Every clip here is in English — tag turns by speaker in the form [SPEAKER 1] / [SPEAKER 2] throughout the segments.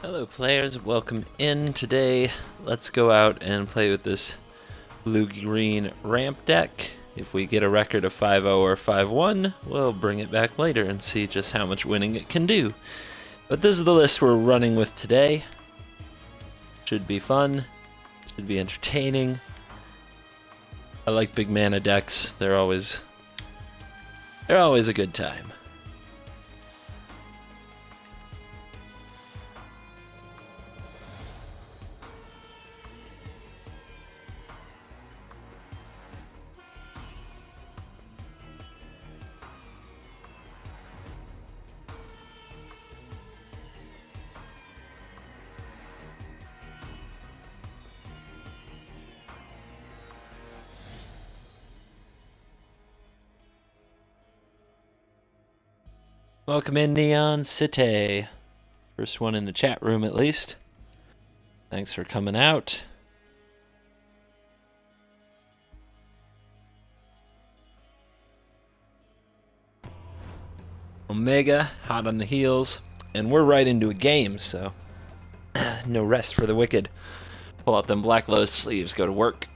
[SPEAKER 1] Hello players, welcome in. Today let's go out and play with this blue-green ramp deck. If we get a record of 5-0 or 5-1, we'll bring it back later and see just how much winning it can do. But this is the list we're running with today. Should be fun, should be entertaining. I like big mana decks, they're always a good time. Welcome in, Neon City. First one in the chat room, at least. Thanks for coming out. Omega, hot on the heels. And we're right into a game, so no rest for the wicked. Pull out them Black Lotus sleeves, go to work.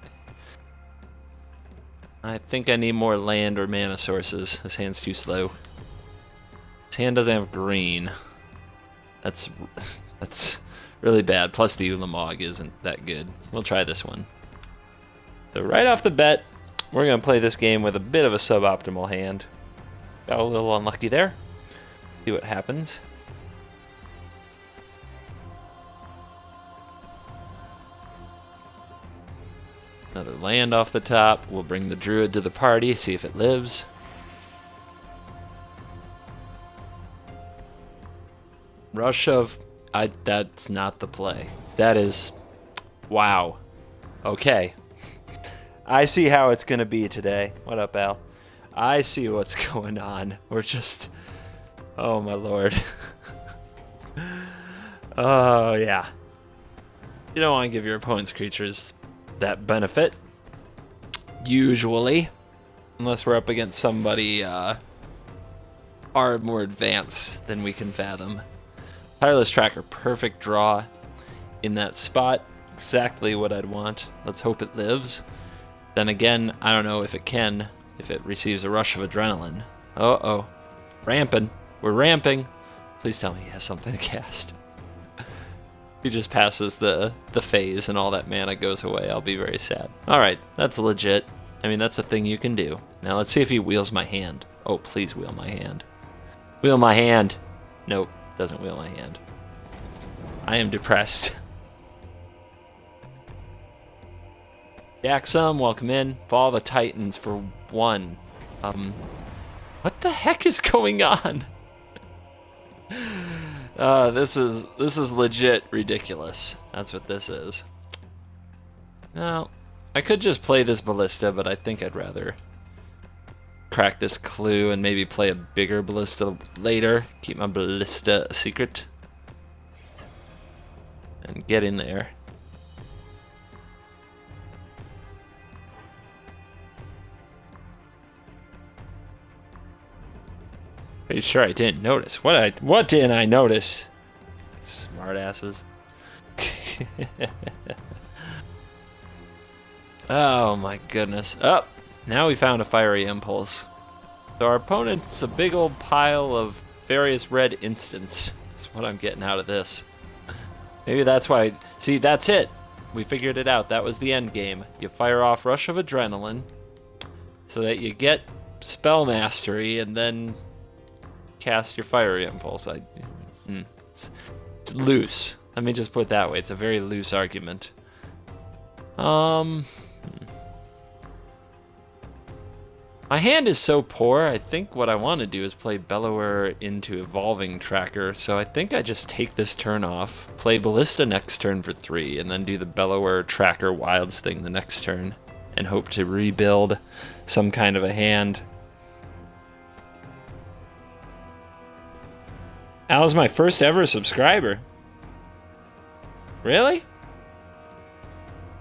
[SPEAKER 1] I think I need more land or mana sources. This hand's too slow. This hand doesn't have green. That's really bad. Plus the ulamog isn't that good. We'll try this one. So right off the bat, we're going to play this game with a bit of a suboptimal hand. Got a little unlucky there. See what happens. Another land off the top. We'll bring the druid to the party, see if it lives. Rush of... that's not the play. That is... wow. Okay. I see how it's going to be today. What up, Al? I see what's going on. We're just... oh, my lord. Oh, yeah. You don't want to give your opponent's creatures that benefit. Usually. Unless we're up against somebody far more advanced than we can fathom. Tireless tracker, perfect draw in that spot. Exactly what I'd want. Let's hope it lives. Then again, I don't know if it can, if it receives a rush of adrenaline. Uh-oh. Ramping. We're ramping. Please tell me he has something to cast. He just passes the phase and all that mana goes away. I'll be very sad. Alright, that's legit. I mean, that's a thing you can do. Now let's see if he wheels my hand. Oh, please wheel my hand. Wheel my hand. Nope. Doesn't wheel my hand. I am depressed. Jaxum, welcome in. Fall the Titans for 1. What the heck is going on? This is legit ridiculous. That's what this is. Now, I could just play this ballista, but I think I'd rather crack this clue and maybe play a bigger ballista later. Keep my ballista a secret. And get in there. Pretty sure I didn't notice. What didn't I notice? Smart asses. Oh my goodness. Oh, now we found a fiery impulse. So our opponent's a big old pile of various red instants. That's what I'm getting out of this. Maybe that's why. See, that's it. We figured it out. That was the end game. You fire off Rush of Adrenaline so that you get spell mastery and then cast your fiery impulse. It's loose. Let me just put it that way. It's a very loose argument. My hand is so poor, I think what I want to do is play Bellower into Evolving Tracker, so I think I just take this turn off, play Ballista next turn for 3, and then do the Bellower Tracker Wilds thing the next turn, and hope to rebuild some kind of a hand. Al's my first ever subscriber. Really?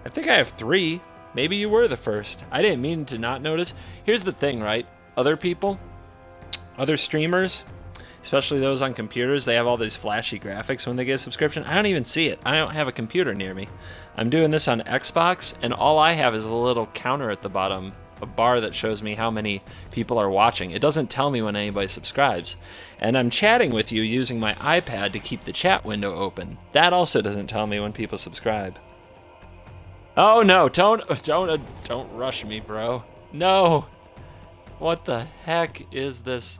[SPEAKER 1] I think I have 3. Maybe you were the first. I didn't mean to not notice. Here's the thing, right? Other people, other streamers, especially those on computers, they have all these flashy graphics when they get a subscription. I don't even see it. I don't have a computer near me. I'm doing this on Xbox, and all I have is a little counter at the bottom, a bar that shows me how many people are watching. It doesn't tell me when anybody subscribes. And I'm chatting with you using my iPad to keep the chat window open. That also doesn't tell me when people subscribe. Oh no, don't rush me, bro. No. What the heck is this?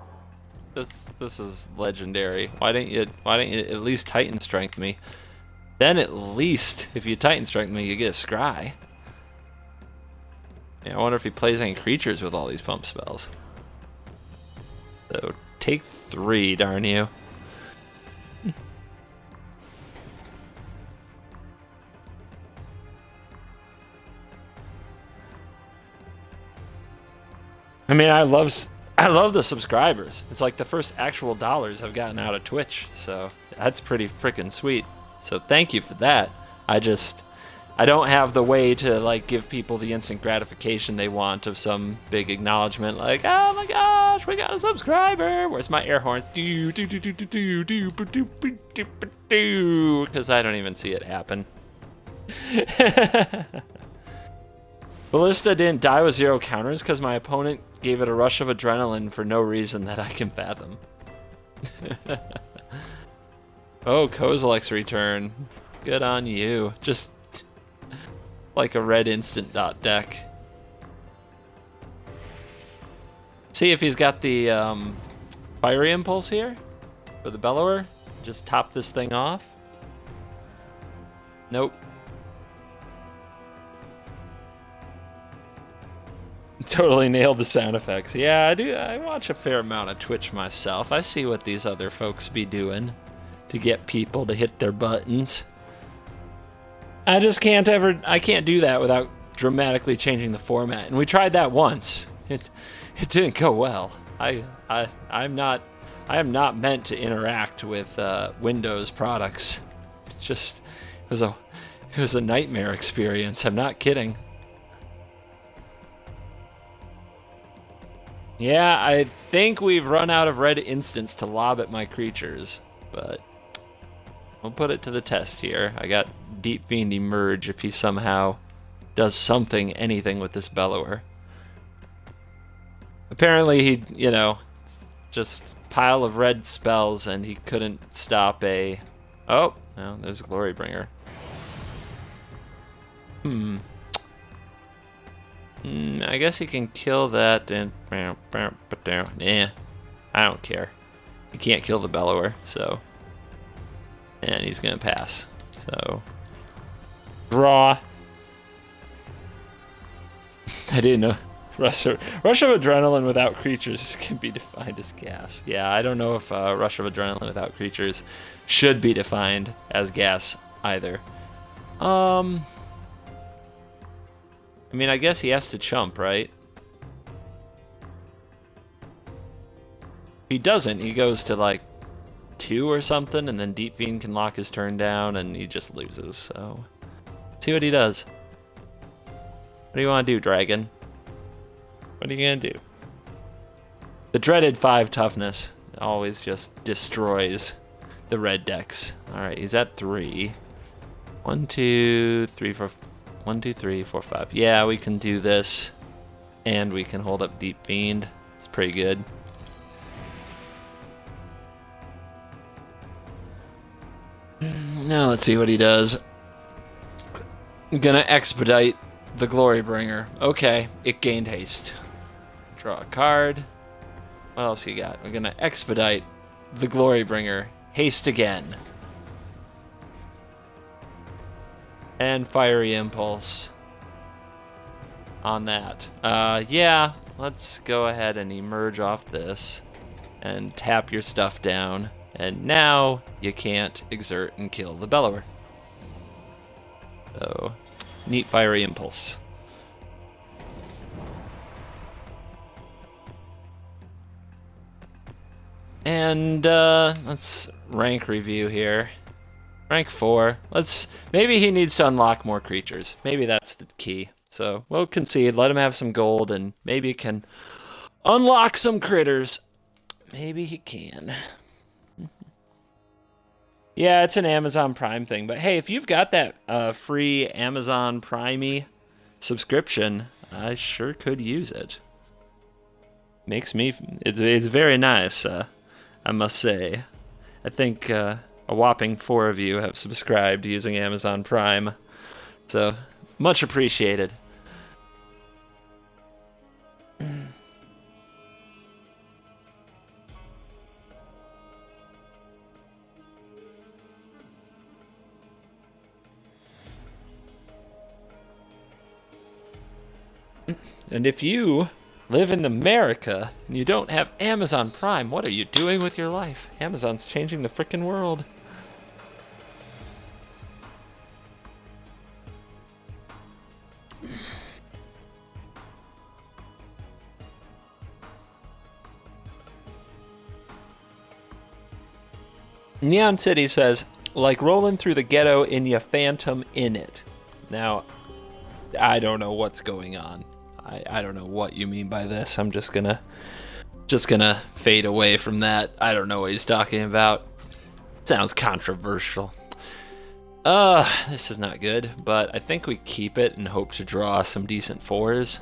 [SPEAKER 1] This is legendary. Why didn't you at least Titan strength me? Then at least if you Titan strength me, you get a scry. Yeah, I wonder if he plays any creatures with all these pump spells. So take 3, darn you. I mean, I love the subscribers. It's like the first actual dollars I've gotten out of Twitch, so that's pretty freaking sweet. So thank you for that. I don't have the way to like give people the instant gratification they want of some big acknowledgement like, oh my gosh, we got a subscriber. Where's my air horns? Because I don't even see it happen. Ballista didn't die with 0 counters because my opponent gave it a rush of adrenaline for no reason that I can fathom. Oh, Kozilek's return. Good on you. Just like a red instant dot deck. See if he's got the fiery impulse here for the bellower. Just top this thing off. Nope. Totally nailed the sound effects. Yeah, I do. I watch a fair amount of Twitch myself. I see what these other folks be doing to get people to hit their buttons. I just can't I can't do that without dramatically changing the format. And we tried that once. It didn't go well. I am not meant to interact with Windows products. It was a nightmare experience. I'm not kidding. Yeah, I think we've run out of red instants to lob at my creatures, but we'll put it to the test here. I got Deep Fiend emerge if he somehow does anything with this bellower. Apparently he, just pile of red spells and he couldn't stop a... Oh, no, there's Glorybringer. I guess he can kill that and... Nah, I don't care. He can't kill the bellower, so... And he's gonna pass, so... Draw. I didn't know. Rush of adrenaline without creatures can be defined as gas. Yeah, I don't know if rush of adrenaline without creatures should be defined as gas either. I mean, I guess he has to chump, right? If he doesn't, he goes to like 2 or something, and then Deep Fiend can lock his turn down, and he just loses. So, let's see what he does. What do you want to do, Dragon? What are you gonna do? The dreaded 5 toughness always just destroys the red decks. All right, he's at 3. 1, 2, 3, 4. 1, 2, 3, 4, 5. Yeah, we can do this, and we can hold up Deep Fiend. It's pretty good. Now let's see what he does. I'm gonna expedite the Glorybringer. Okay, it gained haste. Draw a card. What else you got? We're gonna expedite the Glorybringer. Haste again. And fiery impulse on that. Yeah, let's go ahead and emerge off this and tap your stuff down. And now you can't exert and kill the bellower. So, neat fiery impulse. And let's rank review here. Rank 4. Maybe he needs to unlock more creatures. Maybe that's the key. So we'll concede, let him have some gold, and maybe he can unlock some critters. Maybe he can. Yeah, it's an Amazon Prime thing. But hey, if you've got that free Amazon Prime subscription, I sure could use it. Makes me, it's very nice, I must say. I think a whopping 4 of you have subscribed using Amazon Prime. So, much appreciated. And if you live in America and you don't have Amazon Prime, what are you doing with your life? Amazon's changing the frickin' world. Neon City says, like rolling through the ghetto in ya phantom in it. Now, I don't know what's going on. I don't know what you mean by this. I'm just gonna fade away from that. I don't know what he's talking about. Sounds controversial. This is not good, but I think we keep it and hope to draw some decent 4s.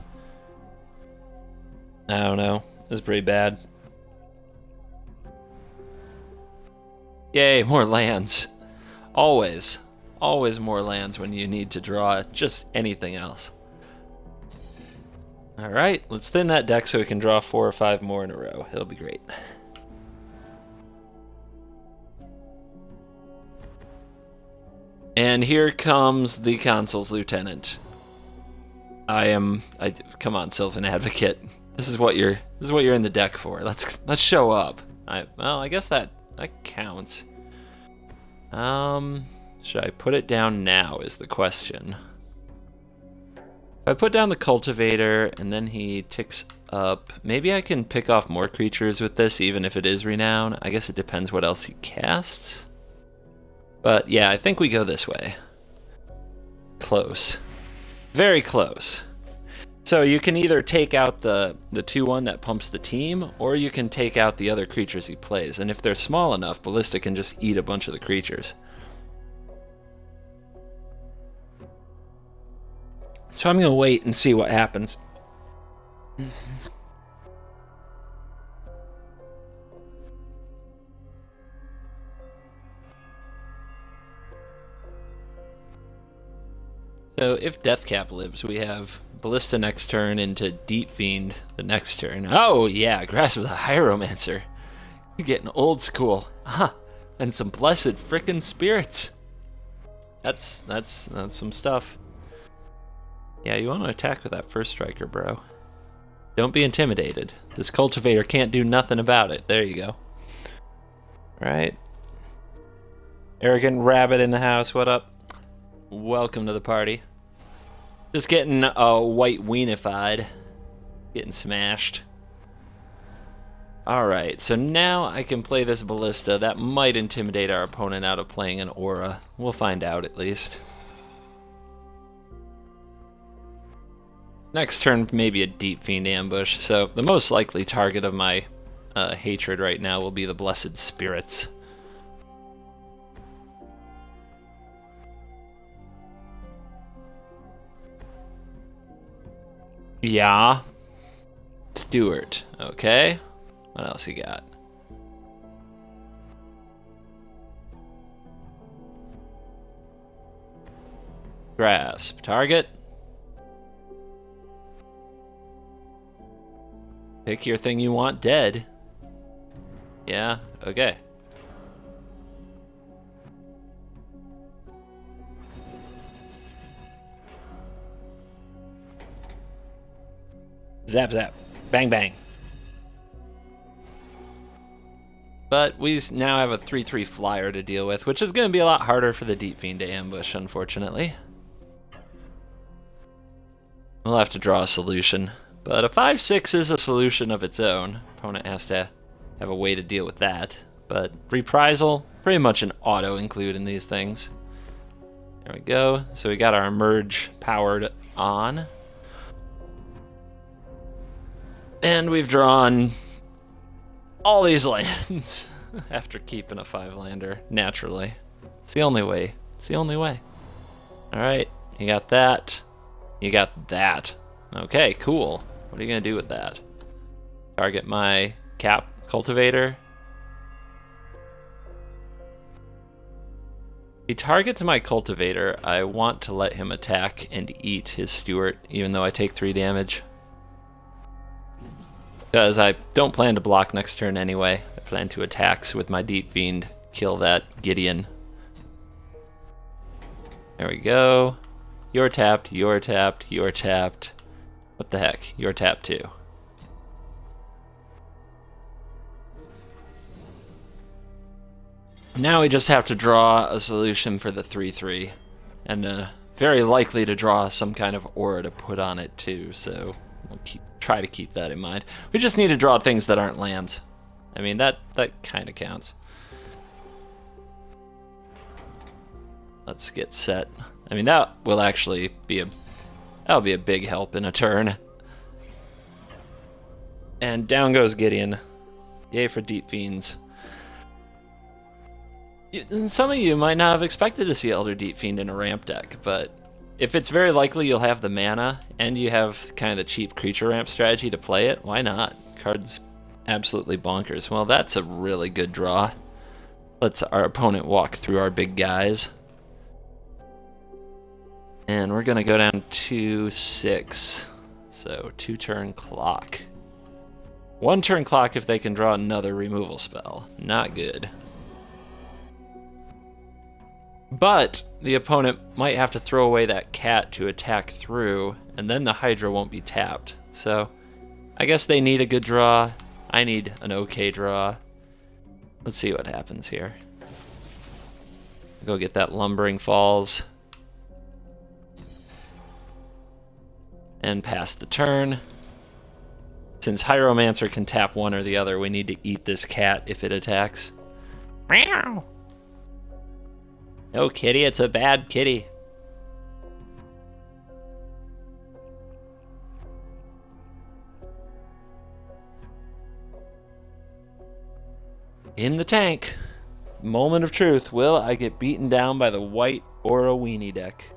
[SPEAKER 1] I don't know. This is pretty bad. Yay, more lands. Always more lands when you need to draw just anything else. All right, let's thin that deck so we can draw 4 or 5 more in a row. It'll be great. And here comes the Consul's Lieutenant. Come on, Sylvan Advocate. This is what you're in the deck for. Let's show up. Well, I guess that counts. Should I put it down now is the question. If I put down the cultivator and then he ticks up, maybe I can pick off more creatures with this even if it is renown. I guess it depends what else he casts. But yeah, I think we go this way. Close. Very close. So you can either take out the 2/1 that pumps the team, or you can take out the other creatures he plays. And if they're small enough, Ballista can just eat a bunch of the creatures. So I'm gonna wait and see what happens. So if deathcap lives, we have Ballista next turn into Deep Fiend the next turn. Oh yeah, Grasp of the Hieromancer. You're getting old school. And some blessed frickin' spirits. That's some stuff. Yeah, you want to attack with that first striker, bro. Don't be intimidated. This cultivator can't do nothing about it. There you go. Right. Arrogant rabbit in the house, what up? Welcome to the party. Just getting white weenified. Getting smashed. Alright, so now I can play this Ballista. That might intimidate our opponent out of playing an aura. We'll find out at least. Next turn, maybe a Deep Fiend ambush. So the most likely target of my hatred right now will be the Blessed Spirits. Yeah. Steward. Okay. What else you got? Grasp. Target. Pick your thing you want dead. Yeah, okay. Zap zap. Bang bang. But we now have a 3/3 flyer to deal with, which is going to be a lot harder for the Deep Fiend to ambush, unfortunately. We'll have to draw a solution. But a 5/6 is a solution of its own. Opponent has to have a way to deal with that. But reprisal, pretty much an auto include in these things. There we go. So we got our merge powered on. And we've drawn all these lands after keeping a 5-lander, naturally. It's the only way. It's the only way. Alright, you got that. You got that. Okay, cool. What are you going to do with that? Target my cultivator. If he targets my cultivator, I want to let him attack and eat his steward, even though I take 3 damage. Because I don't plan to block next turn anyway. I plan to attack with my deep fiend, kill that Gideon. There we go. You're tapped, you're tapped, you're tapped. What the heck? You're tapped too. Now we just have to draw a solution for the 3/3. And very likely to draw some kind of aura to put on it too, so we'll try to keep that in mind. We just need to draw things that aren't lands. I mean, that kind of counts. Let's get set. I mean, that will actually be that'll be a big help in a turn. And down goes Gideon. Yay for deep fiends. Some of you might not have expected to see Elder Deep Fiend in a ramp deck, but if it's very likely you'll have the mana and you have kind of the cheap creature ramp strategy to play it, why not? Card's absolutely bonkers. Well, that's a really good draw. Let's our opponent walk through our big guys. And we're going to go down to 6. So 2-turn clock. 1-turn clock if they can draw another removal spell. Not good. But the opponent might have to throw away that cat to attack through, and then the hydra won't be tapped. So I guess they need a good draw. I need an okay draw. Let's see what happens here. Go get that lumbering falls. And pass the turn. Since Hieromancer can tap one or the other, we need to eat this cat if it attacks. Meow. No, kitty, it's a bad kitty. In the tank. Moment of truth. Will I get beaten down by the white or a weenie deck?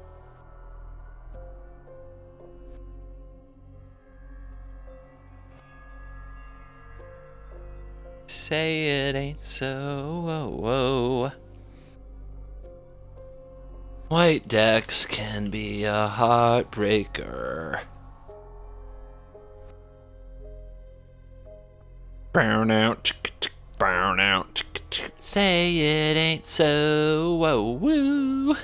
[SPEAKER 1] Say it ain't so. Whoa, whoa. White decks can be a heartbreaker. Burn out, burn out. Say it ain't so. Whoa, woo.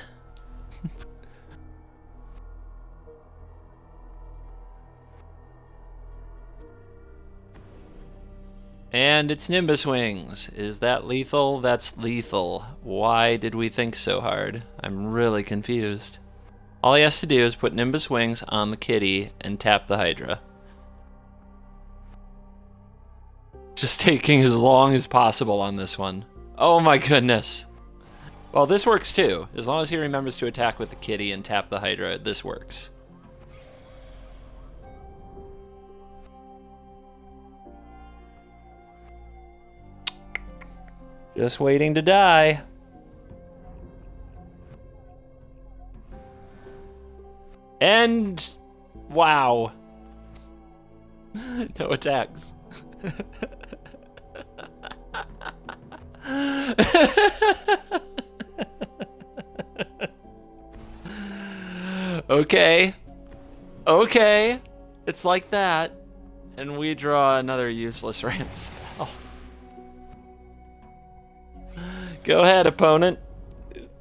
[SPEAKER 1] And it's Nimbus Wings. Is that lethal? That's lethal. Why did we think so hard? I'm really confused. All he has to do is put Nimbus Wings on the kitty and tap the hydra. Just taking as long as possible on this one. Oh my goodness. Well, this works too. As long as he remembers to attack with the kitty and tap the hydra, this works. Just waiting to die. And wow. No attacks. Okay. Okay. It's like that. And we draw another useless ramp spell. Go ahead, opponent.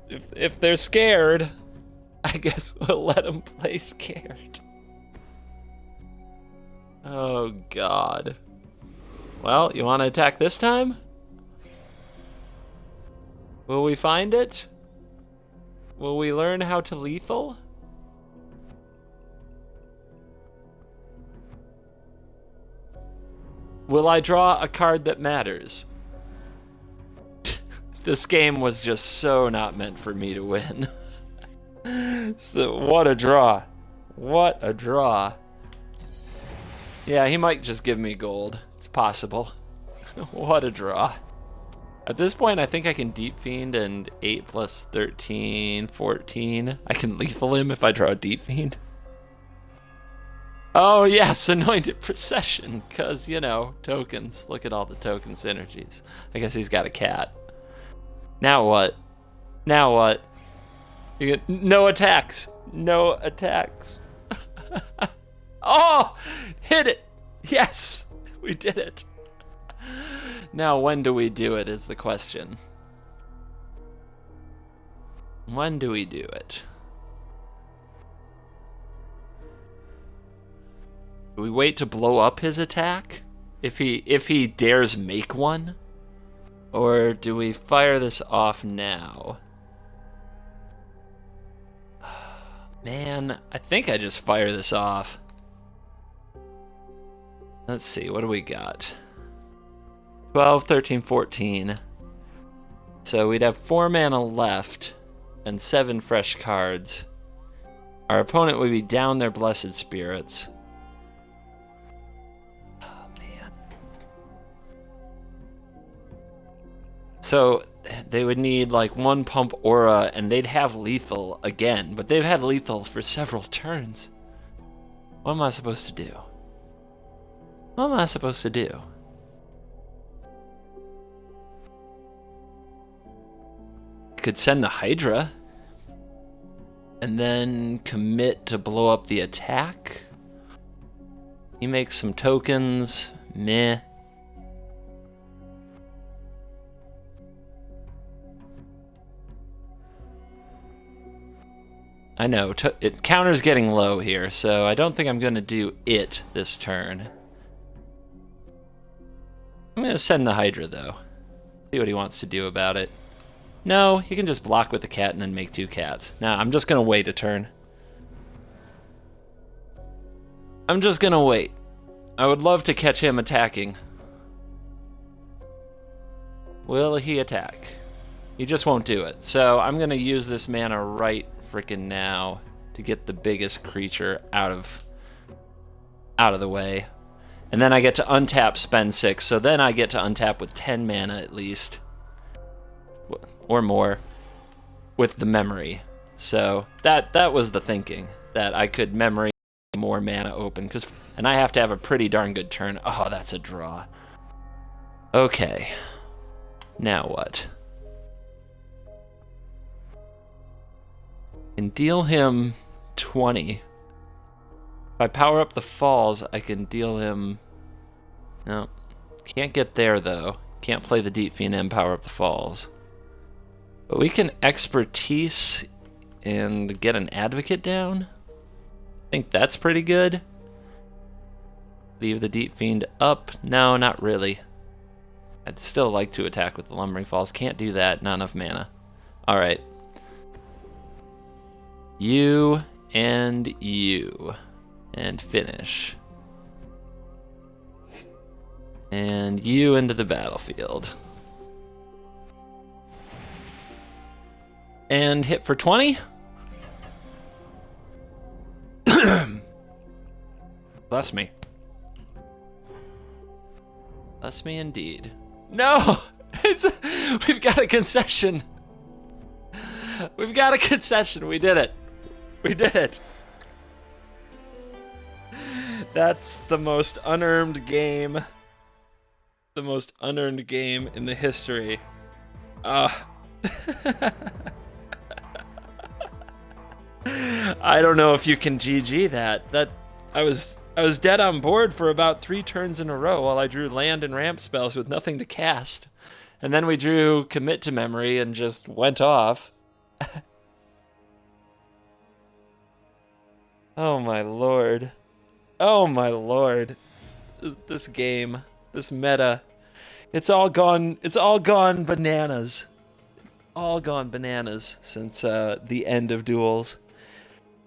[SPEAKER 1] If they're scared, I guess we'll let them play scared. Oh, God. Well, you want to attack this time? Will we find it? Will we learn how to lethal? Will I draw a card that matters? This game was just so not meant for me to win. So, what a draw. What a draw. Yeah, he might just give me gold. It's possible. What a draw. At this point, I think I can Deep Fiend and 8 plus 13, 14. I can lethal him if I draw a Deep Fiend. Oh yes, Anointed Procession, because, you know, tokens. Look at all the token synergies. I guess he's got a cat. Now what? Now what? You get no attacks. No attacks. Oh! Hit it! Yes! We did it. Now when do we do it is the question. When do we do it? Do we wait to blow up his attack? If he dares make one? Or do we fire this off now? Man, I think I just fire this off. Let's see, what do we got? 12, 13, 14. So we'd have 4 mana left and 7 fresh cards. Our opponent would be down their Blessed Spirits. Oh, man. So they would need like 1 pump aura and they'd have lethal again, but they've had lethal for several turns. What am I supposed to do? What am I supposed to do? Could send the Hydra and then commit to blow up the attack. He makes some tokens. Meh. I know, it counter's getting low here, so I don't think I'm going to do it this turn. I'm going to send the Hydra, though. See what he wants to do about it. No, he can just block with the cat and then make 2 cats. Nah, I'm just going to wait a turn. I'm just going to wait. I would love to catch him attacking. Will he attack? He just won't do it. So I'm going to use this mana right frickin' now to get the biggest creature out of the way. And then I get to untap, spend 6. So then I get to untap with 10 mana at least. Or more. With the memory. So that was the thinking. That I could memory more mana open. And I have to have a pretty darn good turn. Oh, that's a draw. Okay. Now what? I can deal him 20. If I power up the falls, I can deal him... No. Can't get there, though. Can't play the Deep Fiend and power up the falls. But we can expertise and get an advocate down. I think that's pretty good. Leave the Deep Fiend up. No, not really. I'd still like to attack with the Lumbering Falls. Can't do that. Not enough mana. Alright. You and you. And finish. And you into the battlefield. And hit for 20. Bless me. Bless me indeed. No! We've got a concession. We've got a concession. We did it. We did it. That's the most unearned game. The most unearned game in the history. I don't know if you can GG that. I was dead on board for about 3 turns in a row while I drew land and ramp spells with nothing to cast. And then we drew Commit to Memory and just went off. Oh my lord. Oh my lord. This game, this meta, it's all gone bananas. All gone bananas since the end of Duels.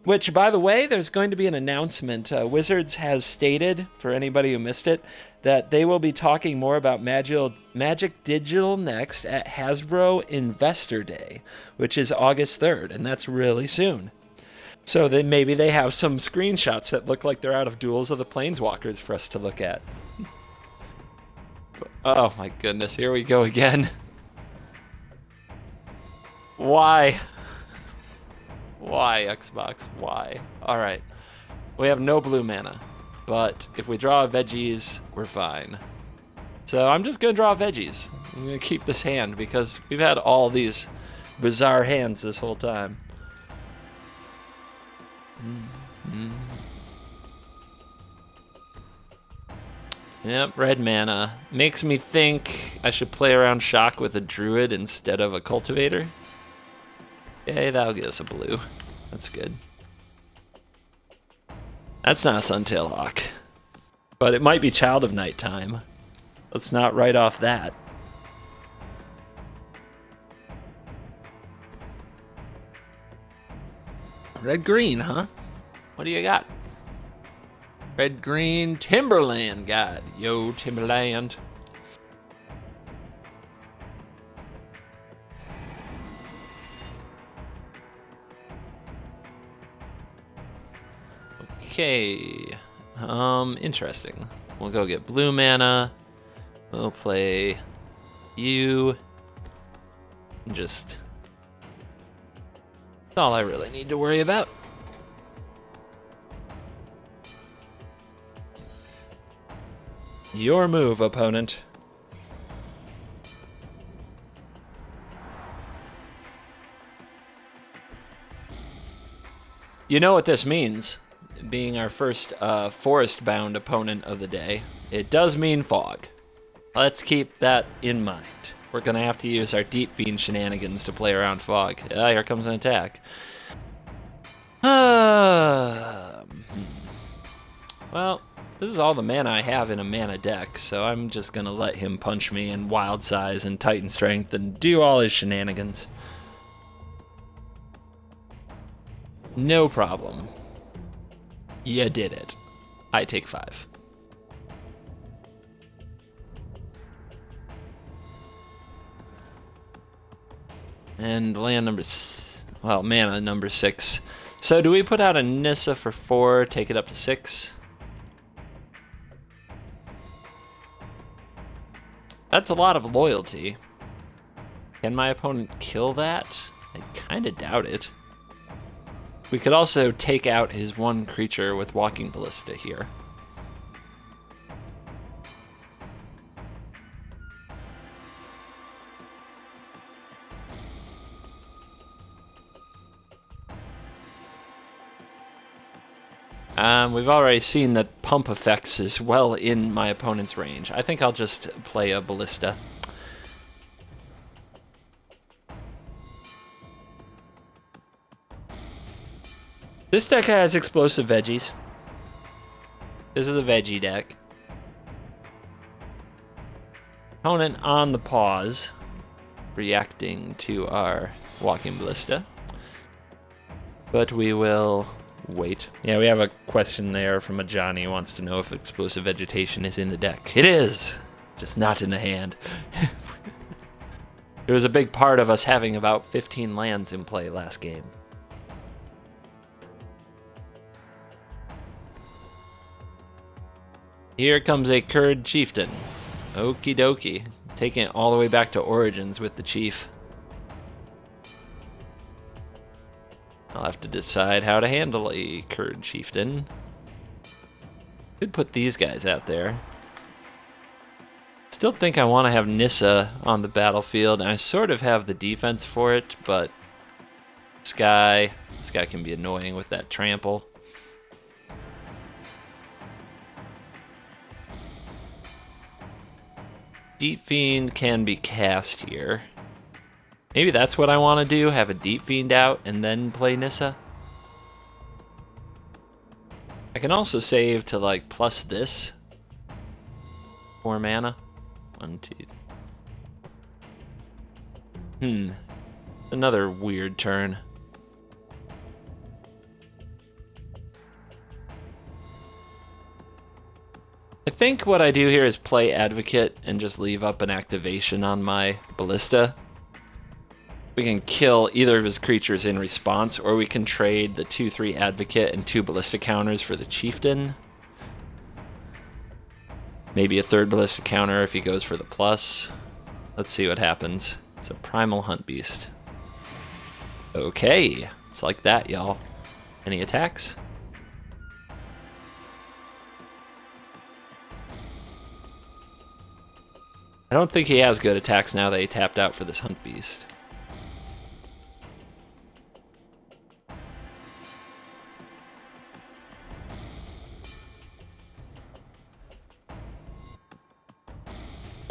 [SPEAKER 1] Which, by the way, there's going to be an announcement. Wizards has stated, for anybody who missed it, that they will be talking more about Magic Digital next at Hasbro Investor Day, which is August 3rd, and that's really soon. So then maybe they have some screenshots that look like they're out of Duels of the Planeswalkers for us to look at. Oh my goodness, here we go again. Why? Why, Xbox? Why? Alright. We have no blue mana, but if we draw veggies, we're fine. So I'm just gonna draw veggies. I'm gonna keep this hand because we've had all these bizarre hands this whole time. Yep, red mana. Makes me think I should play around shock with a druid instead of a cultivator. Okay, that'll get us a blue. That's good. That's not a Suntail Hawk. But it might be Child of Nighttime. Let's not write off that. Red-green, huh? What do you got? Red-green Timberland God. Yo, Timberland. Okay. Interesting. We'll go get blue mana. We'll play you. Just... that's all I really need to worry about. Your move, opponent. You know what this means, being our first forest-bound opponent of the day. It does mean fog. Let's keep that in mind. We're gonna have to use our deep fiend shenanigans to play around fog. Here comes an attack. Well, this is all the mana I have in a mana deck, so I'm just gonna let him punch me in wild size and titan strength and do all his shenanigans. No problem. You did it. I take 5. And land number mana number 6. So do we put out a Nissa for 4, take it up to 6? That's a lot of loyalty. Can my opponent kill that? I kinda doubt it. We could also take out his one creature with walking ballista here. We've already seen that pump effects is well in my opponent's range. I think I'll just play a ballista. This deck has explosive veggies. This is a veggie deck. Opponent on the pause, reacting to our walking ballista. But we will wait. Yeah, we have a question there from a Johnny who wants to know if explosive vegetation is in the deck. It is, just not in the hand. It was a big part of us having about 15 lands in play last game. Here comes a Kurd chieftain. Okie dokie. Taking it all the way back to Origins with the chief. I'll have to decide how to handle a Kurd chieftain. Could put these guys out there. Still think I want to have Nissa on the battlefield, and I sort of have the defense for it, but this guy can be annoying with that trample. Deep Fiend can be cast here. Maybe that's what I want to do, have a Deep Fiend out and then play Nissa. I can also save to like plus this. 4 mana. 1, 2. Another weird turn. I think what I do here is play Advocate and just leave up an activation on my ballista. We can kill either of his creatures in response, or we can trade the 2/3 Advocate and 2 ballista counters for the chieftain. Maybe a 3rd ballista counter if he goes for the plus. Let's see what happens. It's a primal hunt beast. Okay, it's like that, y'all. Any attacks? I don't think he has good attacks now that he tapped out for this hunt beast.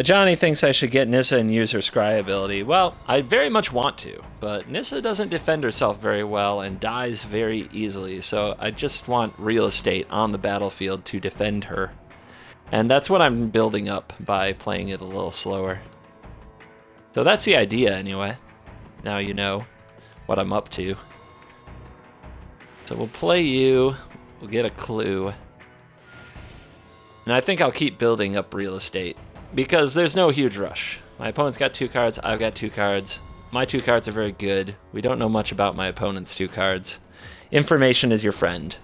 [SPEAKER 1] Johnny thinks I should get Nissa and use her scry ability. Well, I very much want to, but Nissa doesn't defend herself very well and dies very easily, so I just want real estate on the battlefield to defend her. And that's what I'm building up by playing it a little slower. So that's the idea anyway. Now you know what I'm up to. So we'll play you, we'll get a clue. And I think I'll keep building up real estate, because there's no huge rush. My opponent's got 2 cards, I've got 2 cards. My 2 cards are very good. We don't know much about my opponent's 2 cards. Information is your friend.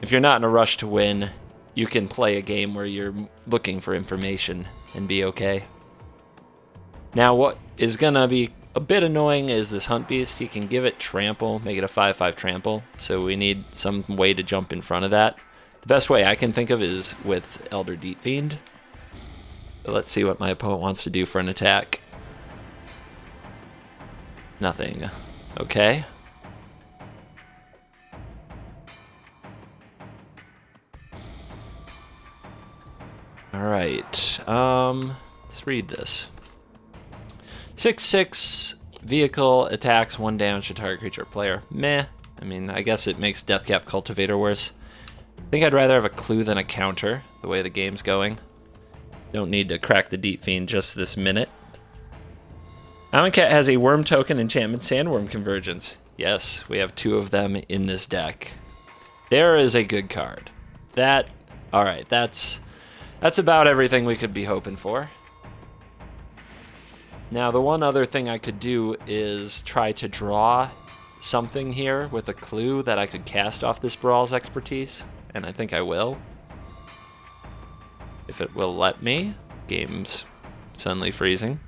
[SPEAKER 1] If you're not in a rush to win, you can play a game where you're looking for information and be okay. Now what is gonna be a bit annoying is this hunt beast. You can give it trample, make it a 5/5 trample, so we need some way to jump in front of that. The best way I can think of is with Elder Deep Fiend. But let's see what my opponent wants to do for an attack. Nothing. Okay. Alright. Let's read this. 6/6 vehicle attacks 1 damage to target creature or player. Meh. I mean, I guess it makes deathcap cultivator worse. I think I'd rather have a clue than a counter, the way the game's going. Don't need to crack the Deep Fiend just this minute. Amonkhet has a worm token enchantment sandwurm convergence. Yes, we have 2 of them in this deck. There is a good card. Alright, that's about everything we could be hoping for. Now the one other thing I could do is try to draw something here with a clue that I could cast off this Barals expertise, and I think I will. If it will let me. Game's suddenly freezing.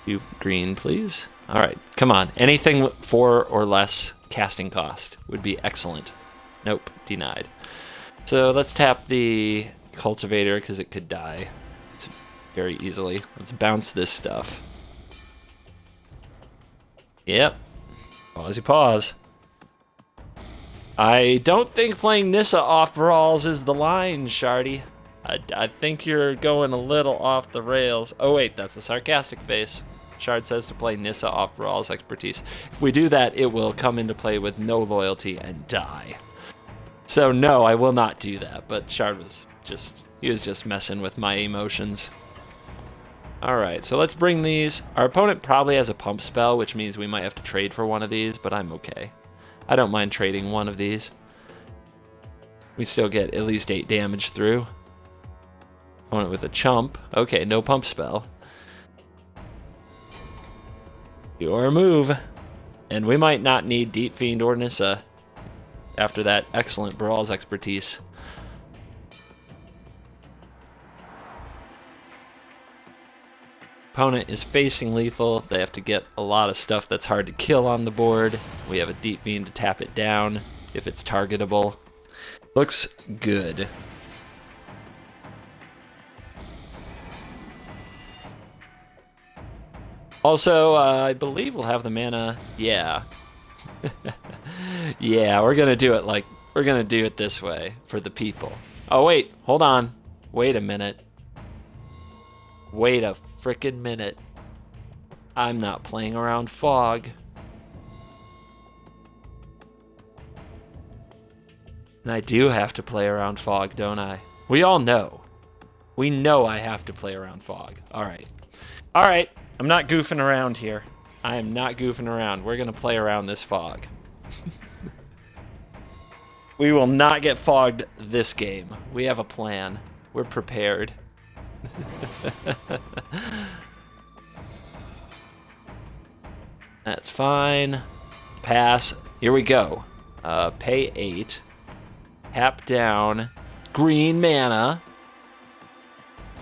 [SPEAKER 1] You green, please. Alright, come on. Anything 4 or less casting cost would be excellent. Nope, denied. So let's tap the cultivator because it could die. It's very easily. Let's bounce this stuff. Yep. Pause. I don't think playing Nissa off Barals is the line, Shardy. I think you're going a little off the rails. Oh wait, that's a sarcastic face. Shard says to play Nissa off Barals expertise. If we do that, it will come into play with no loyalty and die. So no, I will not do that, but Shard was just messing with my emotions. Alright, so let's bring these. Our opponent probably has a pump spell, which means we might have to trade for one of these, but I'm okay. I don't mind trading one of these. We still get at least 8 damage through. Opponent with a chump. Okay, no pump spell. Your move. And we might not need Deep Fiend or Nissa after that excellent Barals expertise. Opponent is facing lethal. They have to get a lot of stuff that's hard to kill on the board. We have a Deep Fiend to tap it down if it's targetable. Looks good. Also, I believe we'll have the mana. Yeah. Yeah, we're gonna do it this way for the people. Oh wait, hold on. Wait a minute. Wait a frickin' minute. I'm not playing around fog. And I do have to play around fog, don't I? We all know. We know I have to play around fog. Alright. Alright. I'm not goofing around here. I am not goofing around. We're going to play around this fog. We will not get fogged this game. We have a plan. We're prepared. That's fine. Pass. Here we go. Pay 8. Tap down. Green mana.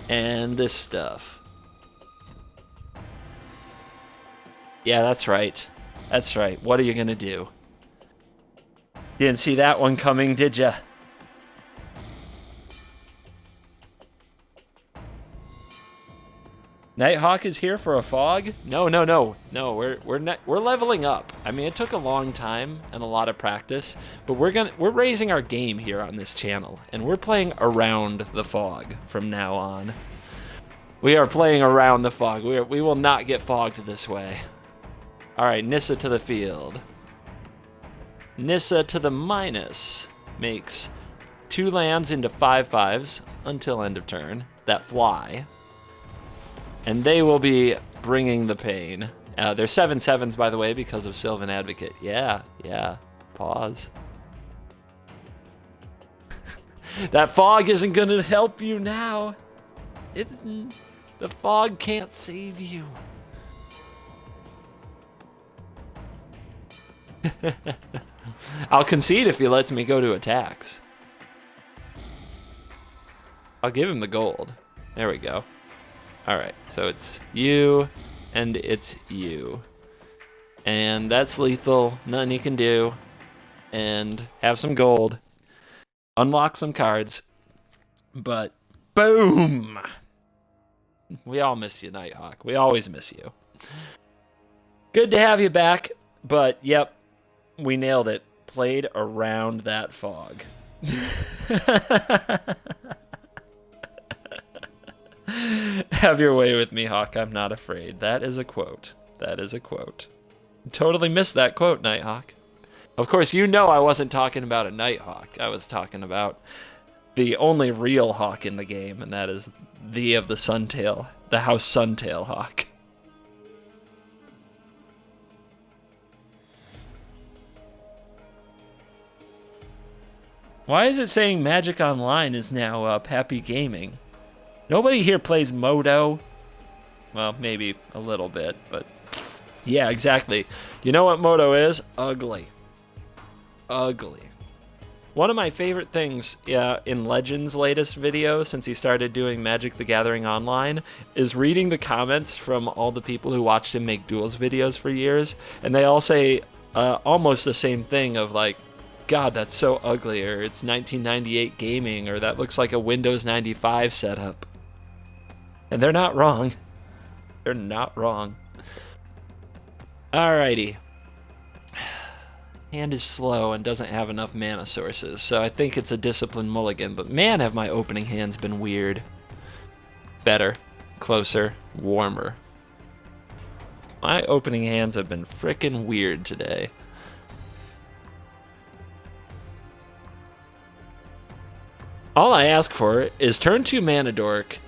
[SPEAKER 1] And this stuff. Yeah, that's right. That's right. What are you gonna do? Didn't see that one coming, did ya? Nighthawk is here for a fog? No. We're leveling up. I mean, it took a long time and a lot of practice, but we're raising our game here on this channel, and we're playing around the fog from now on. We are playing around the fog. We will not get fogged this way. All right, Nissa to the field. Nissa to the minus makes 2 lands into 5/5s until end of turn that fly. And they will be bringing the pain. They're 7/7s, by the way, because of Sylvan Advocate. Yeah. Pause. That fog isn't going to help you now. The fog can't save you. I'll concede if he lets me go to attacks. I'll give him the gold. There we go. All right, so it's you, and it's you. And that's lethal, nothing you can do. And have some gold. Unlock some cards. But, boom! We all miss you, Nighthawk. We always miss you. Good to have you back, but yep, we nailed it. Played around that fog. Have your way with me, Hawk. I'm not afraid. That is a quote. That is a quote. Totally missed that quote, Nighthawk. Of course, you know I wasn't talking about a Nighthawk. I was talking about the only real hawk in the game, and that is the of the Suntail, the House Suntail Hawk. Why is it saying Magic Online is now up? Happy Gaming. Nobody here plays Modo. Well, maybe a little bit, but yeah, exactly. You know what Modo is? Ugly. Ugly. One of my favorite things in Legend's latest video, since he started doing Magic the Gathering Online, is reading the comments from all the people who watched him make duels videos for years, and they all say almost the same thing of like, God, that's so ugly, or it's 1998 gaming, or that looks like a Windows 95 setup. And they're not wrong. They're not wrong. Alrighty. Hand is slow and doesn't have enough mana sources, so I think it's a disciplined mulligan, but man, have my opening hands been weird. Better, closer, warmer. My opening hands have been frickin' weird today. All I ask for is turn 2 mana dork,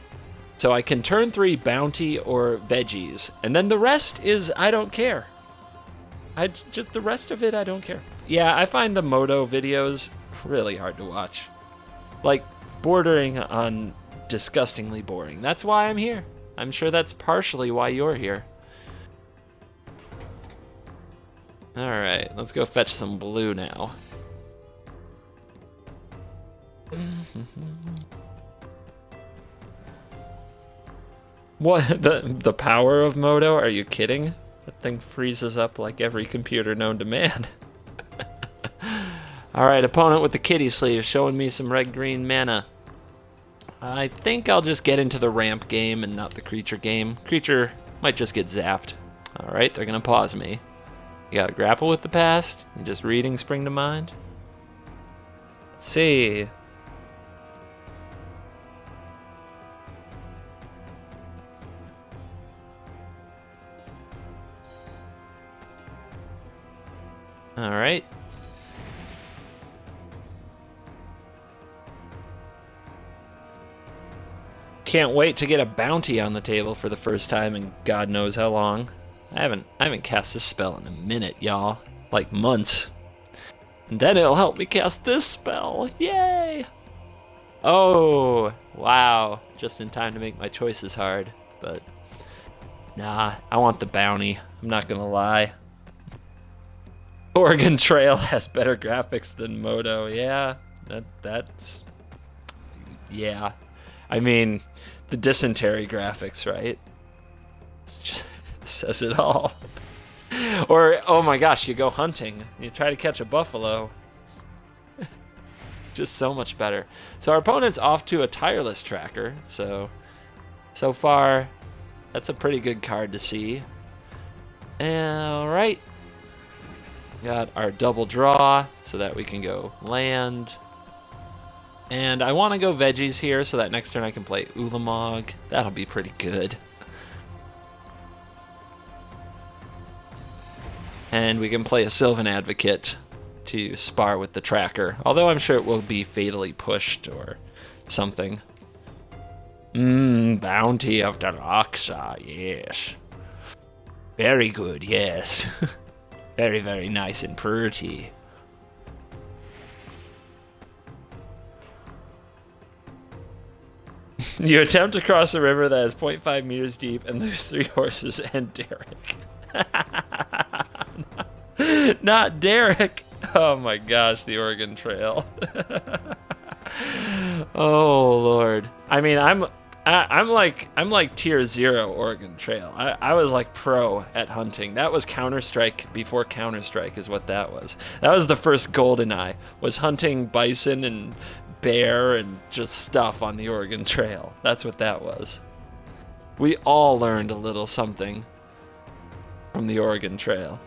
[SPEAKER 1] so I can turn 3 bounty or veggies, and then the rest is I don't care. Just the rest of it, I don't care. Yeah, I find the Modo videos really hard to watch. Like, bordering on disgustingly boring. That's why I'm here. I'm sure that's partially why you're here. Alright, let's go fetch some blue now. What? The power of Modo? Are you kidding? That thing freezes up like every computer known to man. Alright, opponent with the kitty sleeve showing me some red-green mana. I think I'll just get into the ramp game and not the creature game. Creature might just get zapped. Alright, they're gonna pause me. You gotta grapple with the past? You just reading spring to mind? Let's see. All right. Can't wait to get a bounty on the table for the first time in God knows how long. I haven't cast this spell in a minute, y'all. Like months. And then it'll help me cast this spell. Yay! Oh, wow. Just in time to make my choices hard. But nah, I want the bounty. I'm not gonna lie. Oregon Trail has better graphics than Modo. Yeah, that's... Yeah. I mean, the dysentery graphics, right? It says it all. Or, oh my gosh, you go hunting. You try to catch a buffalo. Just so much better. So our opponent's off to a tireless tracker. So far, that's a pretty good card to see. All right. Got our double draw so that we can go land. And I want to go veggies here so that next turn I can play ulamog. That'll be pretty good. And we can play a Sylvan Advocate to spar with the tracker. Although I'm sure it will be fatally pushed or something. Bounty of the luxa, yes. Very good, yes. Very, very nice and pretty. You attempt to cross a river that is 0.5 meters deep and lose 3 horses and Derek. Not Derek. Oh my gosh, the Oregon Trail. Oh Lord. I mean, I'm like tier 0 Oregon Trail. I was like pro at hunting. That was Counter-Strike before Counter-Strike is what that was. That was the first GoldenEye, was hunting bison and bear and just stuff on the Oregon Trail. That's what that was. We all learned a little something from the Oregon Trail.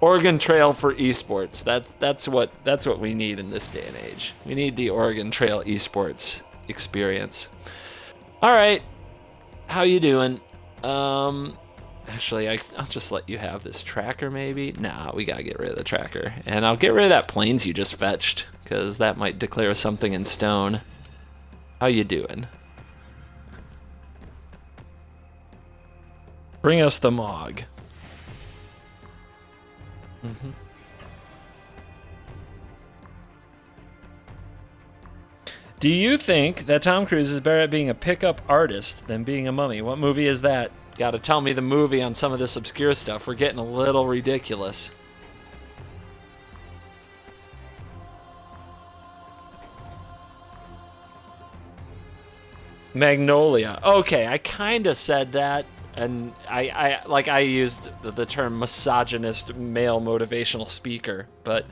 [SPEAKER 1] Oregon Trail for esports. That's what we need in this day and age. We need the Oregon Trail esports experience. All right, how you doing? Actually, I'll just let you have this tracker maybe. Nah, we gotta get rid of the tracker, and I'll get rid of that plains you just fetched because that might declare something in stone. How you doing? Bring us the Mog. Do you think that Tom Cruise is better at being a pickup artist than being a mummy? What movie is that? Gotta tell me the movie on some of this obscure stuff. We're getting a little ridiculous. Magnolia. Okay, I kind of said that. And I used the term misogynist male motivational speaker, but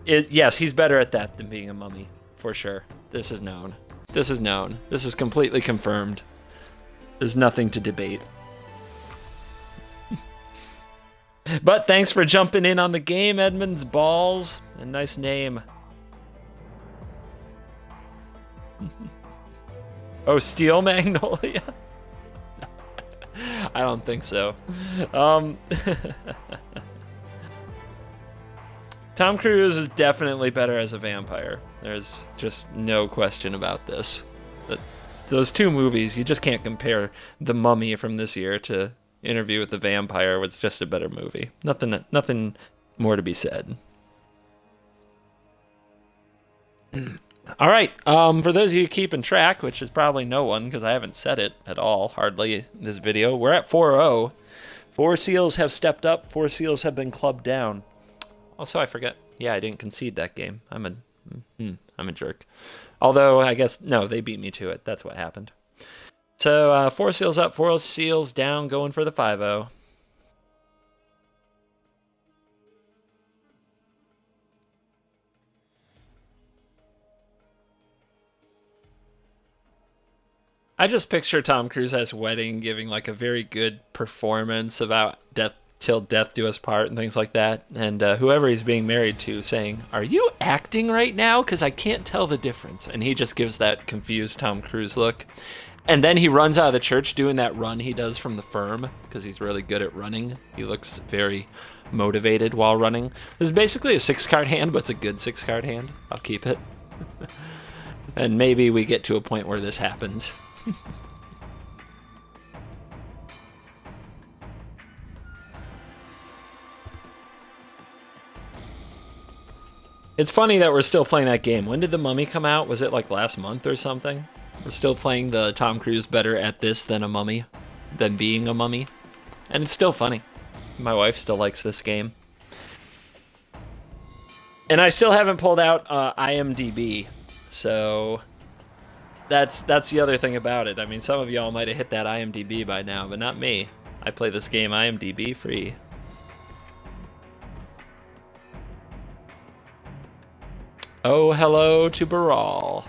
[SPEAKER 1] yes, he's better at that than being a mummy, for sure. This is known. This is known. This is completely confirmed. There's nothing to debate. But thanks for jumping in on the game, Edmonds Balls. A nice name. Oh, Steel Magnolia? I don't think so. Tom Cruise is definitely better as a vampire. There's just no question about this. Those two movies, you just can't compare The Mummy from this year to Interview with the Vampire. It's just a better movie. Nothing more to be said. All right, for those of you keeping track, which is probably no one because I haven't said it at all, hardly in this video, we're at 4-0. 4 seals have stepped up, 4 seals have been clubbed down. Also, I forget, yeah, I didn't concede that game. I'm a jerk. Although, I guess, no, they beat me to it. That's what happened. So, 4 seals up, 4 seals down, going for the 5-0. I just picture Tom Cruise at his wedding giving like a very good performance about death till death do us part and things like that. And whoever he's being married to saying, "Are you acting right now? Because I can't tell the difference." And he just gives that confused Tom Cruise look. And then he runs out of the church doing that run he does from the firm because he's really good at running. He looks very motivated while running. This is basically a 6-card hand, but it's a good 6-card hand. I'll keep it. And maybe we get to a point where this happens. It's funny that we're still playing that game. When did The Mummy come out? Was it like last month or something? We're still playing the Tom Cruise better at this than a mummy, than being a mummy. And it's still funny. My wife still likes this game. And I still haven't pulled out IMDb, so That's the other thing about it. I mean, some of y'all might have hit that IMDb by now, but not me. I play this game IMDb free. Oh, hello to Baral.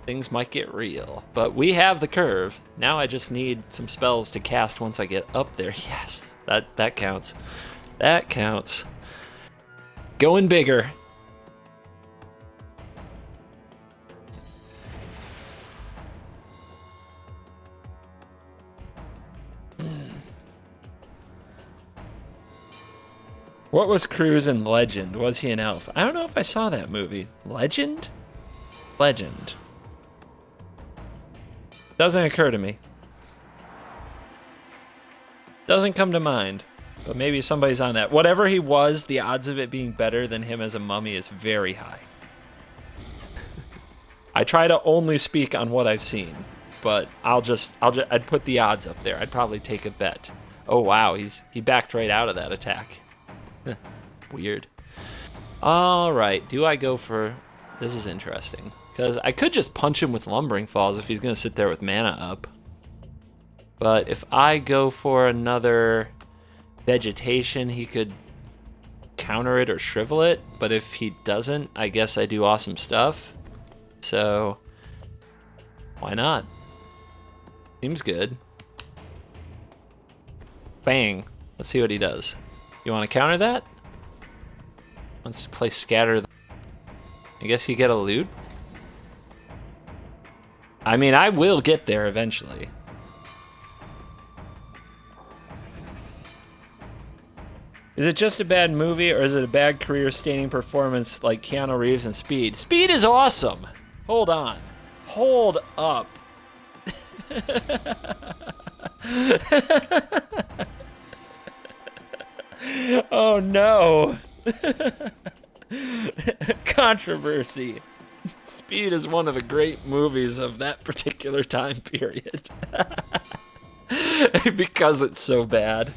[SPEAKER 1] Things might get real. But we have the curve. Now I just need some spells to cast once I get up there. Yes, that counts. That counts. Going bigger. What was Cruz in Legend? Was he an elf? I don't know if I saw that movie. Legend? Legend. Doesn't occur to me. Doesn't come to mind. But maybe somebody's on that. Whatever he was, the odds of it being better than him as a mummy is very high. I try to only speak on what I've seen, but I'd put the odds up there. I'd probably take a bet. Oh wow, he backed right out of that attack. Weird. All right, do I go for... This is interesting, because I could just punch him with Lumbering Falls if he's going to sit there with mana up. But if I go for another vegetation, he could counter it or shrivel it. But if he doesn't, I guess I do awesome stuff. So, why not? Seems good. Bang. Let's see what he does. You want to counter that? Let's play scatter. I guess you get a loot. I mean, I will get there eventually. Is it just a bad movie, or is it a bad career-staining performance like Keanu Reeves in Speed? Speed is awesome! Hold on. Hold up. Oh no. Controversy. Speed is one of the great movies of that particular time period. Because it's so bad.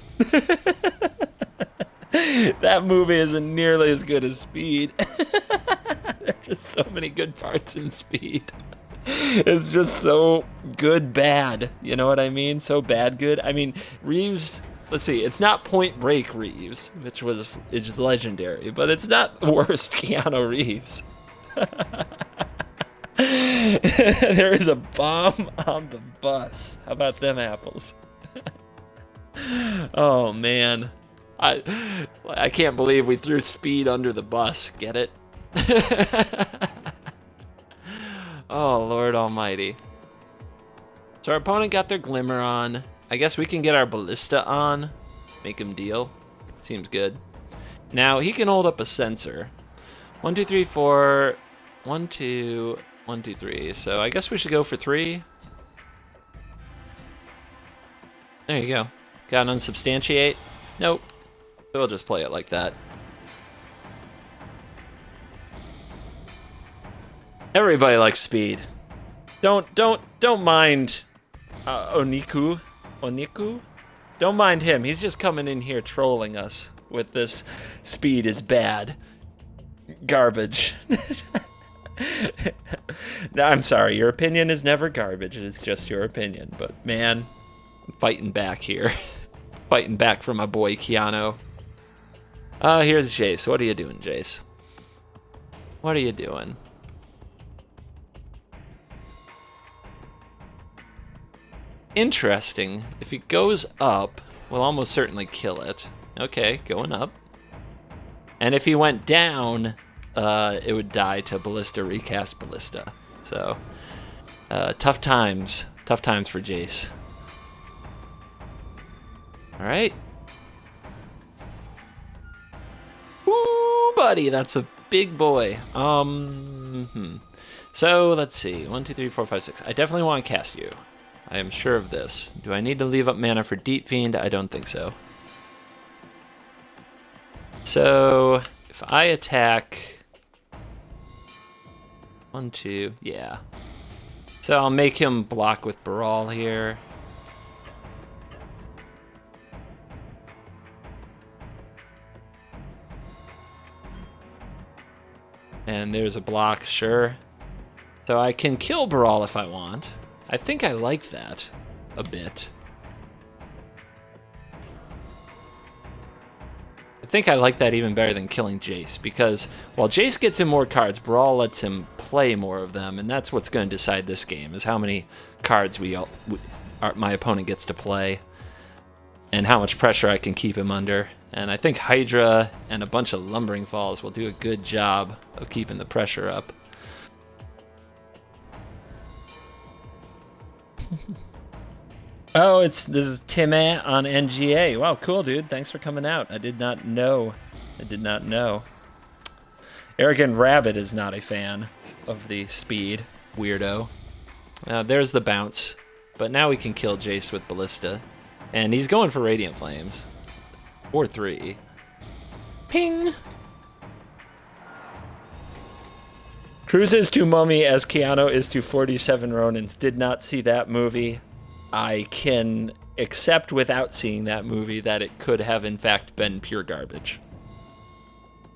[SPEAKER 1] That movie isn't nearly as good as Speed. There's just so many good parts in Speed. It's just so good bad. You know what I mean? So bad good. I mean, Reeves... Let's see, it's not Point Break Reeves, which is legendary, but it's not the worst Keanu Reeves. There is a bomb on the bus. How about them apples? Oh, man. I can't believe we threw Speed under the bus. Get it? Oh, Lord Almighty. So our opponent got their Glimmer on. I guess we can get our ballista on, make him deal. Seems good. Now he can hold up a sensor. 1, 2, 3, 4. 1, 2, 1, 2, 3. So I guess we should go for 3. There you go. Got an unsubstantiate? Nope. So we'll just play it like that. Everybody likes Speed. Don't mind Oniku. Don't mind him. He's just coming in here trolling us with this Speed is bad garbage. No, I'm sorry. Your opinion is never garbage. It's just your opinion. But man, I'm fighting back here. Fighting back for my boy Keanu. Here's Jace. What are you doing, Jace? What are you doing? Interesting. If he goes up, we'll almost certainly kill it. Okay, going up. And if he went down, it would die to Ballista, recast Ballista. So, tough times. Tough times for Jace. Alright. Woo, buddy, that's a big boy. So, let's see. 1, 2, 3, 4, 5, 6. I definitely want to cast you. I am sure of this. Do I need to leave up mana for Deep Fiend? I don't think so. So, if I attack... 1, 2, yeah. So I'll make him block with Baral here. And there's a block, sure. So I can kill Baral if I want. I think I like that a bit. I think I like that even better than killing Jace, because while Jace gets him more cards, Baral lets him play more of them, and that's what's going to decide this game, is how many cards my opponent gets to play, and how much pressure I can keep him under. And I think Hydra and a bunch of Lumbering Falls will do a good job of keeping the pressure up. Oh, this is Timmy on NGA. Wow, cool, dude. Thanks for coming out. I did not know. Arrogant Rabbit is not a fan of the speed. Weirdo. There's the bounce. But now we can kill Jace with Ballista. And he's going for Radiant Flames. Or 3. Ping! Cruises to Mummy as Keanu is to 47 Ronins. Did not see that movie. I can accept without seeing that movie that it could have in fact been pure garbage.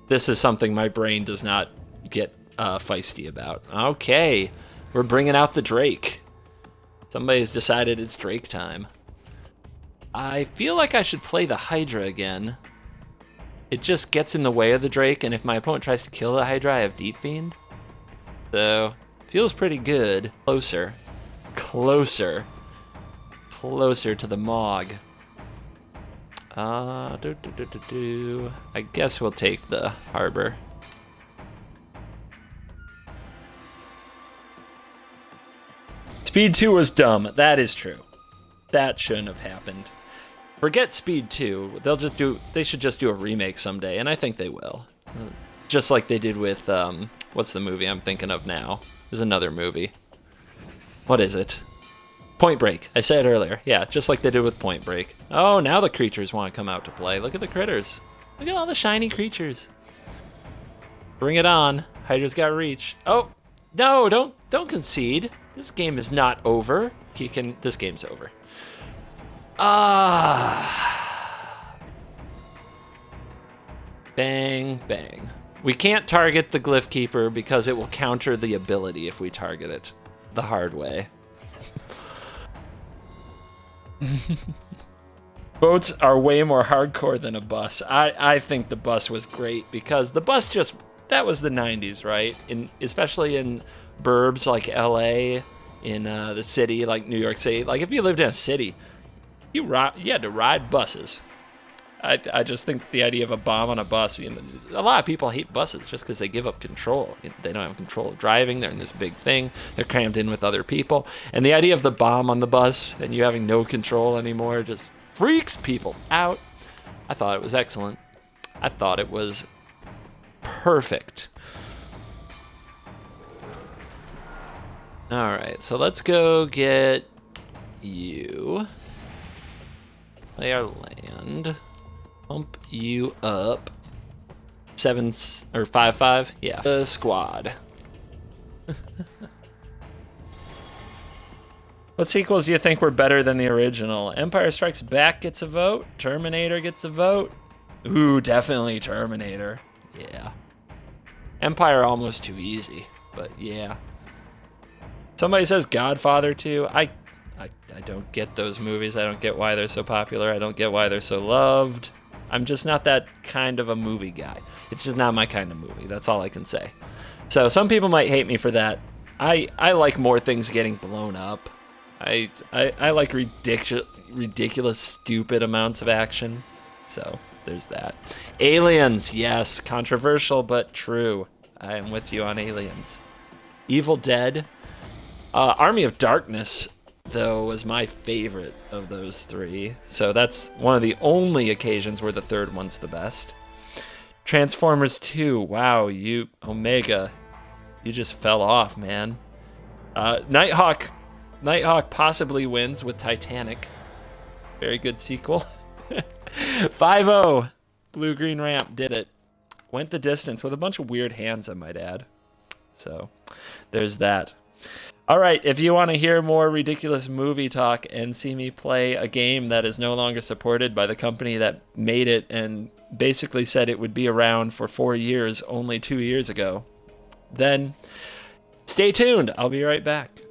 [SPEAKER 1] This is something my brain does not get feisty about. Okay, we're bringing out the Drake. Somebody's decided it's Drake time. I feel like I should play the Hydra again. It just gets in the way of the Drake, and if my opponent tries to kill the Hydra, I have Deep Fiend. So, feels pretty good. Closer to the Mog. I guess we'll take the Harbor. Speed 2 was dumb. That is true. That shouldn't have happened. Forget Speed 2. They should just do a remake someday, and I think they will. Just like they did with, what's the movie I'm thinking of now? There's another movie. What is it? Point Break. I said it earlier. Yeah, just like they did with Point Break. Oh, now the creatures want to come out to play. Look at the critters. Look at all the shiny creatures. Bring it on. Hydra's got reach. Oh, no, don't concede. This game is not over. This game's over. Bang, bang. We can't target the Glyph Keeper because it will counter the ability if we target it the hard way. Boats are way more hardcore than a bus. I think the bus was great because the bus that was the 90s, right? Especially in burbs like LA, in the city like New York City. Like if you lived in a city, you had to ride buses. I just think the idea of a bomb on a bus, a lot of people hate buses just because they give up control. They don't have control of driving. They're in this big thing. They're crammed in with other people. And the idea of the bomb on the bus and you having no control anymore just freaks people out. I thought it was excellent. I thought it was perfect. All right, so let's go get you. Play our land. Pump you up. 5/5. Yeah. The squad. What sequels do you think were better than the original? Empire Strikes Back gets a vote. Terminator gets a vote. Ooh, definitely Terminator. Yeah. Empire almost too easy, but yeah. Somebody says Godfather 2. I don't get those movies. I don't get why they're so popular. I don't get why they're so loved. I'm just not that kind of a movie guy. It's just not my kind of movie. That's all I can say. So some people might hate me for that. I like more things getting blown up. I like ridiculous, stupid amounts of action. So there's that. Aliens, yes, controversial but true. I am with you on Aliens. Evil Dead. Army of Darkness, though, was my favorite of those three. So that's one of the only occasions where the third one's the best. Transformers 2. Wow, Omega, you just fell off, man. Nighthawk possibly wins with Titanic. Very good sequel. 5-0. Blue-green ramp did it. Went the distance with a bunch of weird hands, I might add. So there's that. All right, if you want to hear more ridiculous movie talk and see me play a game that is no longer supported by the company that made it and basically said it would be around for 4 years only 2 years ago, then Stay tuned. I'll be right back.